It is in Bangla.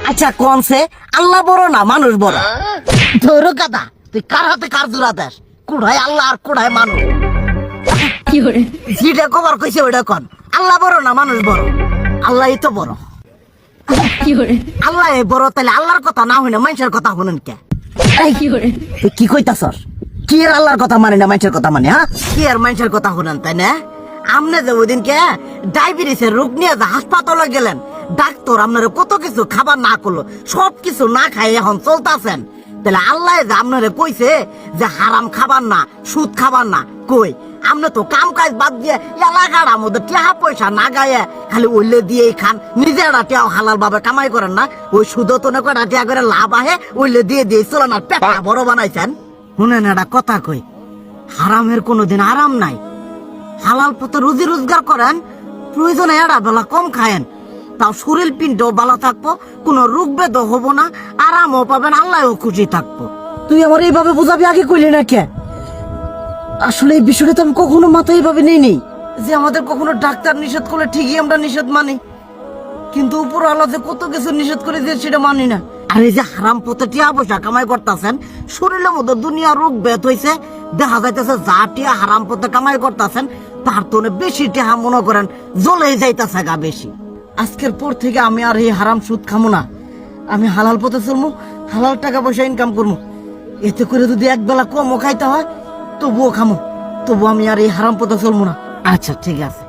আচ্ছা কোনছে আল্লাহ বড় না মানুষ বড়? ধরো গাদা, তুই কার হাতে কার জোড়া দেশ? কুড়ায় আল্লাহ আর কুড়ায় মানুষ। যেটা কবার কইছে ওইটা কন। আল্লাহ বড় না মানুষ বড়? আল্লাহই তো বড়। আল্লাহ বড়, তাহলে আল্লাহর কথা না হই না মানুষের কথা শুনেন কে? তুই কি কইতাছস? কি আর আল্লাহর কথা মানে না মানুষের কথা মানে? হ্যাঁ, কি আর মানুষের কথা শুনেন তাই না? আমনে যে ওই দিনকে ডায়াবেটিসের রোগ নিয়ে যে হাসপাতালে গেলেন, ডাক্তার আপনার কত কিছু খাবার না করলো, সব কিছু না খাই এখন চলতেছেন। তাহলে আল্লাহ যে আপনারে কইছে যে হারাম খাবার না, সুদ খাবার না, কই আপনি তো কাম কাজ বাদ দিয়ে এলাকার মধ্যে টাকা পয়সা না গায়ে খালি ওইলে দিয়েই খান, নিজেরা টেও হালাল ভাবে কামাই করেন না। ওই সুদ তো না করে টিয়া করে লাভ আহে, ওইলে দিয়ে দিয়ে চলেন আর পেটা বড় বানাইছেন। শুনেন একটা কথা কই, হারামের কোনোদিন আরাম নাই। হালাল পথে রুজি রোজগার করেন, প্রয়োজনে এড়া বেলা কম খায়েন, তাও শরীর পিণ্ডও ভালো থাকবো, কোনো রোগ বেদও হবো না, আরামও পাবেন, আল্লাহও খুশি থাকবো। তুই আমার এইভাবে বুঝাবি আগে কইলি না কে? আসলে এই বিষয়টা তো আমি কখনো মাথায় এইভাবে নেই যে আমাদের কখনো ডাক্তার নিষেধ করলে ঠিকই আমরা নিষেধ মানি, কিন্তু উপর আল্লাহ যে কত কিছু নিষেধ করে দিয়ে সেটা মানি না। আর এই যে হারাম পথে টিয়া পয়সা কামাই করতেছেন, শরীরের মধ্যে দুনিয়া রোগ বেত হয়েছে, দেখা যাইতেছে যা টিয়া হারাম পথে কামাই করতেছেন তার তো বেশি টিয়া মনে করেন জ্বলে যাইতেছে গা বেশি। আজকের পর থেকে আমি আর এই হারাম সুদ খামো না, আমি হালাল পথে চলবো, হালাল টাকা পয়সা ইনকাম করবো। এতে করে যদি এক বেলা কমও খাইতে হয় তবুও খামো, তবু আমি আর এই হারাম পথে চলবো না। আচ্ছা ঠিক আছে।